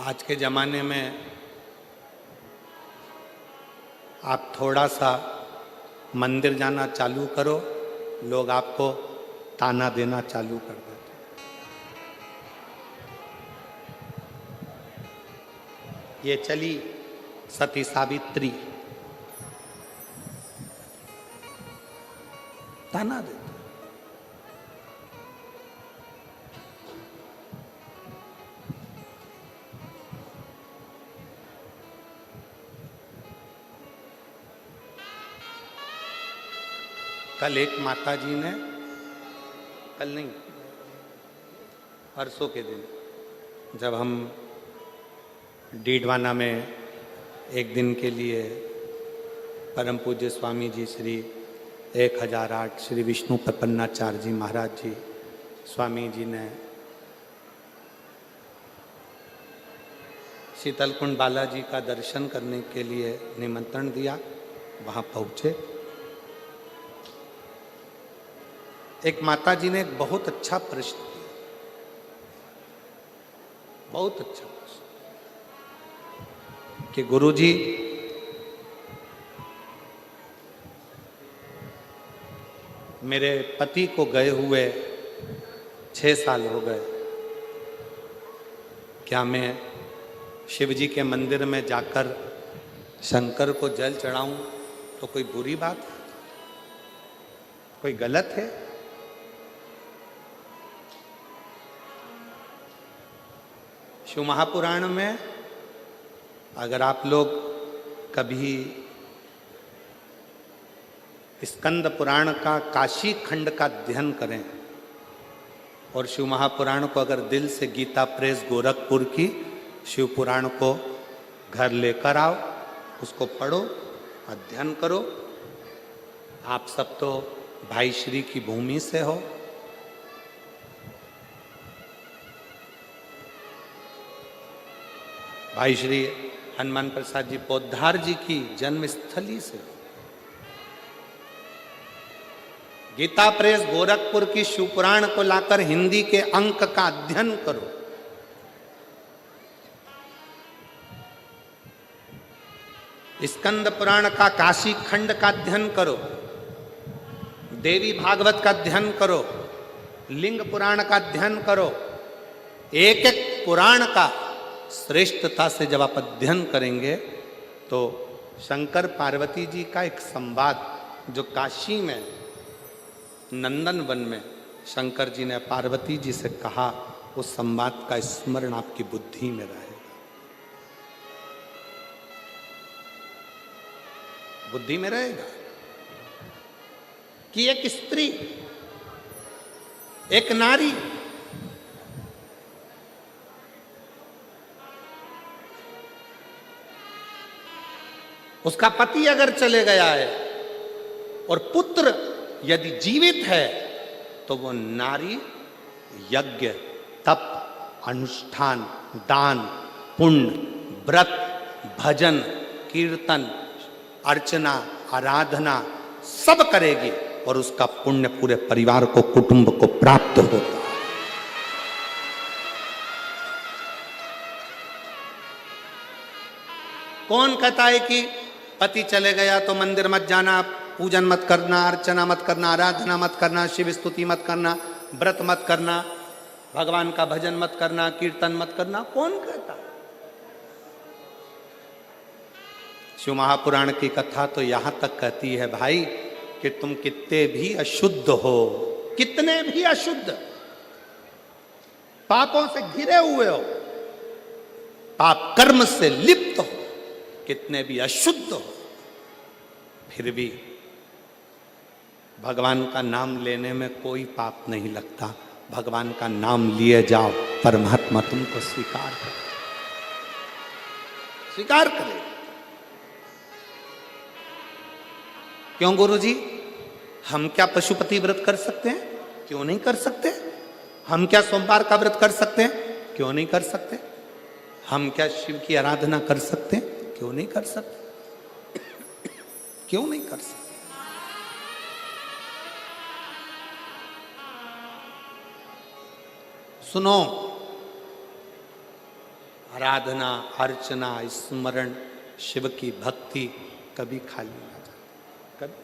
आज के ज़माने में आप थोड़ा सा मंदिर जाना चालू करो, लोग आपको ताना देना चालू कर देते। ये चली सती सावित्री, ताना देते। कल एक माता जी ने, कल नहीं परसों के दिन, जब हम डीडवाना में एक दिन के लिए परम पूज्य स्वामी जी श्री 1008 श्री विष्णु प्रपन्नाचार्य जी महाराज जी स्वामी जी ने शीतलकुंड बालाजी का दर्शन करने के लिए निमंत्रण दिया, वहाँ पहुँचे। एक माता जी ने एक बहुत अच्छा प्रश्न किया, बहुत अच्छा प्रश्न कि गुरुजी, मेरे पति को गए हुए 6 साल हो गए, क्या मैं शिव जी के मंदिर में जाकर शंकर को जल चढ़ाऊं तो कोई बुरी बात है, कोई गलत है? शिव महापुराण में अगर आप लोग कभी स्कंद पुराण का काशी खंड का अध्ययन करें और शिव महापुराण को अगर दिल से गीता प्रेस गोरखपुर की शिव पुराण को घर लेकर आओ, उसको पढ़ो, अध्ययन करो। आप सब तो भाई श्री की भूमि से हो। भाई श्री हनुमान प्रसाद जी पोद्दार जी की जन्मस्थली से। गीता प्रेस गोरखपुर की शिव पुराण को लाकर हिंदी के अंक का अध्ययन करो। स्कंद पुराण का काशी खंड का अध्ययन करो, देवी भागवत का अध्ययन करो, लिंग पुराण का अध्ययन करो। एक एक पुराण का श्रेष्ठता से जब आप अध्ययन करेंगे तो शंकर पार्वती जी का एक संवाद जो काशी में नंदन वन में शंकर जी ने पार्वती जी से कहा, उस संवाद का स्मरण आपकी बुद्धि में रहेगा, बुद्धि में रहेगा कि एक स्त्री, एक नारी उसका पति अगर चले गया है और पुत्र यदि जीवित है तो वो नारी यज्ञ, तप, अनुष्ठान, दान, पुण्य, व्रत, भजन, कीर्तन, अर्चना, आराधना सब करेगी और उसका पुण्य पूरे परिवार को, कुटुंब को प्राप्त होता है। कौन कहता है कि पति चले गया तो मंदिर मत जाना, पूजन मत करना, अर्चना मत करना, आराधना मत करना, शिव स्तुति मत करना, व्रत मत करना, भगवान का भजन मत करना, कीर्तन मत करना? कौन कहता? शिव महापुराण की कथा तो यहां तक कहती है भाई कि तुम कितने भी अशुद्ध हो, कितने भी अशुद्ध, पापों से घिरे हुए हो, पाप कर्म से लिप्त हो, कितने भी अशुद्ध हो, फिर भी भगवान का नाम लेने में कोई पाप नहीं लगता। भगवान का नाम लिए जाओ, परमात्मा तुमको स्वीकार करे, स्वीकार करे। क्यों गुरुजी? हम क्या पशुपति व्रत कर सकते हैं? क्यों नहीं कर सकते? हम क्या सोमवार का व्रत कर सकते हैं? क्यों नहीं कर सकते? हम क्या शिव की आराधना कर सकते हैं? क्यों नहीं कर सकते? क्यों नहीं कर सकते? सुनो, आराधना, अर्चना, स्मरण, शिव की भक्ति कभी खाली ना जाए, कभी।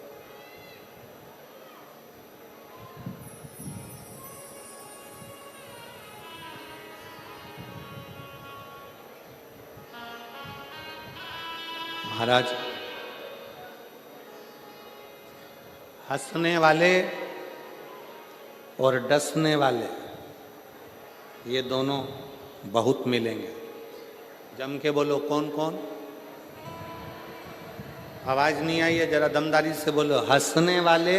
महाराज, हंसने वाले और डसने वाले ये दोनों बहुत मिलेंगे। जम के बोलो, कौन कौन? आवाज नहीं आई है, जरा दमदारी से बोलो। हंसने वाले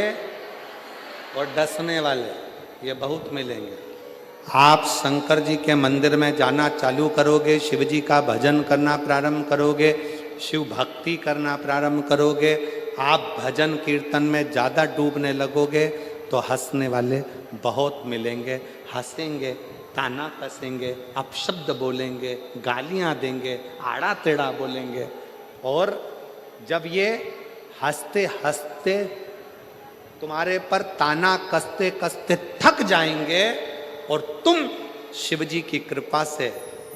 और डसने वाले ये बहुत मिलेंगे। आप शंकर जी के मंदिर में जाना चालू करोगे, शिव जी का भजन करना प्रारंभ करोगे, शिव भक्ति करना प्रारंभ करोगे, आप भजन कीर्तन में ज़्यादा डूबने लगोगे तो हंसने वाले बहुत मिलेंगे। हंसेंगे, ताना कसेंगे, अपशब्द बोलेंगे, गालियां देंगे, आड़ा टेढ़ा बोलेंगे। और जब ये हंसते हंसते तुम्हारे पर ताना कसते कसते थक जाएंगे और तुम शिव जी की कृपा से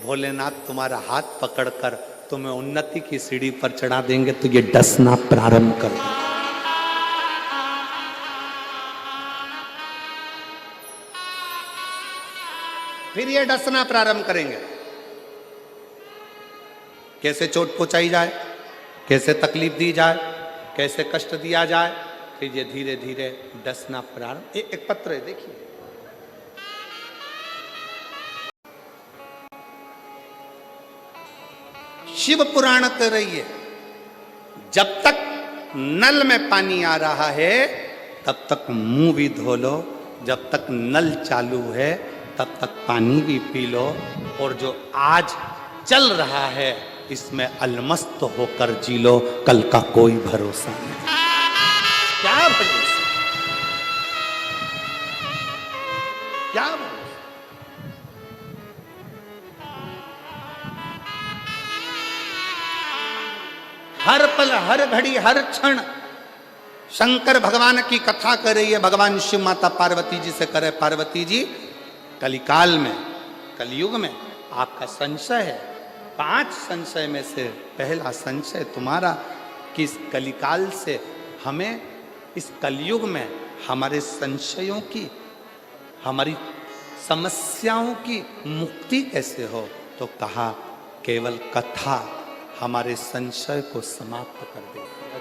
भोलेनाथ तुम्हारा हाथ पकड़कर तुम्हें उन्नति की सीढ़ी पर चढ़ा देंगे, तो ये डसना प्रारंभ कर दो। फिर ये डसना प्रारंभ करेंगे। कैसे चोट पहुंचाई जाए, कैसे तकलीफ दी जाए, कैसे कष्ट दिया जाए, फिर ये धीरे धीरे डसना प्रारंभ। एक पत्र है, देखिए। शिव पुराण कर रही है, जब तक नल में पानी आ रहा है तब तक मुंह भी धो लो, जब तक नल चालू है तब तक पानी भी पी लो, और जो आज चल रहा है इसमें अलमस्त होकर जी लो, कल का कोई भरोसा नहीं। क्या भरोसा, क्या भरोसा? हर पल, हर घड़ी, हर क्षण शंकर भगवान की कथा कर रही है। भगवान शिव माता पार्वती जी से करे, पार्वती जी कलिकाल में, कलयुग में आपका संशय है। 5 संशय में से पहला संशय तुम्हारा कि इस कलिकाल से हमें, इस कलयुग में हमारे संशयों की, हमारी समस्याओं की मुक्ति कैसे हो? तो कहा केवल कथा हमारे संशय को समाप्त कर देती है।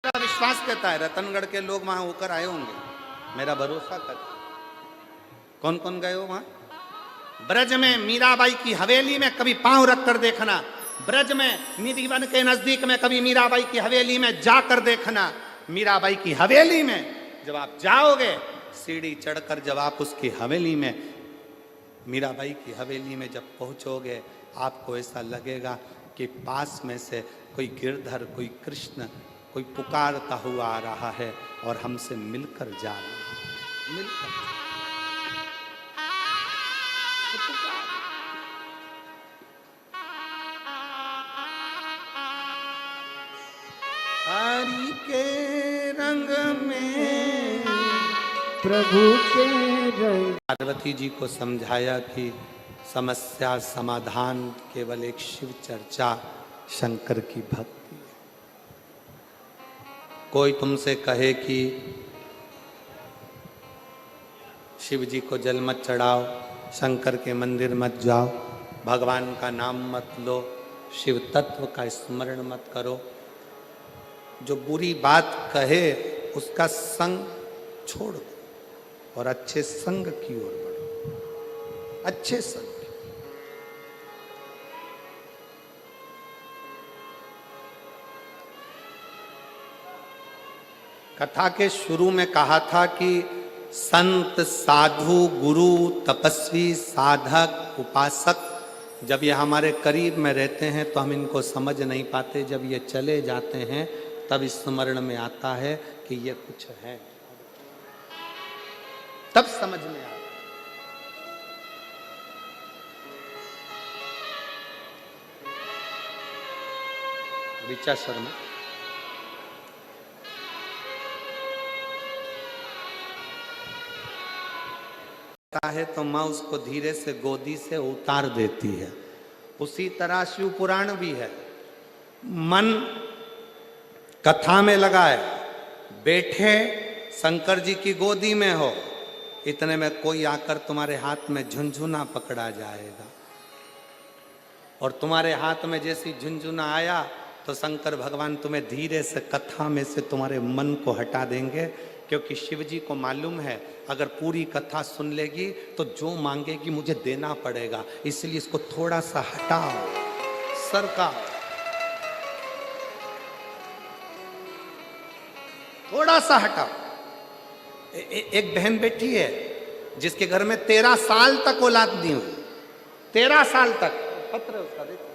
मेरा विश्वास कहता है रतनगढ़ के लोग वहां होकर आए होंगे, मेरा भरोसा कर। कौन कौन गए हो वहां? ब्रज में मीराबाई की हवेली में कभी पांव रख कर देखना, ब्रज में निधिवन के नजदीक में कभी मीराबाई की हवेली में जाकर देखना। मीराबाई की हवेली में जब आप जाओगे, सीढ़ी चढ़कर जब आप उसकी हवेली में, मीराबाई की हवेली में जब पहुंचोगे, आपको ऐसा लगेगा कि पास में से कोई गिरधर, कोई कृष्ण, कोई पुकारता हुआ आ रहा है और हमसे मिलकर जा रहा है, मिलकर। हरि के रंग में प्रभु के रंग। पार्वती जी को समझाया कि समस्या समाधान केवल एक शिव चर्चा, शंकर की भक्ति है। कोई तुमसे कहे कि शिव जी को जल मत चढ़ाओ, शंकर के मंदिर मत जाओ, भगवान का नाम मत लो, शिव तत्व का स्मरण मत करो, जो बुरी बात कहे उसका संग छोड़ दो और अच्छे संग की ओर बढ़ो, अच्छे संग। कथा के शुरू में कहा था कि संत, साधु, गुरु, तपस्वी, साधक, उपासक जब ये हमारे करीब में रहते हैं तो हम इनको समझ नहीं पाते, जब ये चले जाते हैं तब स्मरण में आता है कि ये कुछ है, तब समझ में आता है। ऋचा शर्मा, करता है तो माँ उसको धीरे से गोदी से उतार देती है। उसी तरह शिव पुराण भी है। मन कथा में लगा है, बैठे शंकर जी की गोदी में हो, इतने में कोई आकर तुम्हारे हाथ में झुनझुना पकड़ा जाएगा, और तुम्हारे हाथ में जैसी झुनझुना आया तो शंकर भगवान तुम्हें धीरे से कथा में से तुम्हारे मन को हटा देंगे, क्योंकि शिव जी को मालूम है अगर पूरी कथा सुन लेगी तो जो मांगेगी मुझे देना पड़ेगा, इसलिए इसको थोड़ा सा हटाओ, सरकाओ, थोड़ा सा हटाओ। एक बहन बैठी है जिसके घर में 13 साल तक औलाद नहीं हुई, 13 साल तक, पत्र है उसका देखो,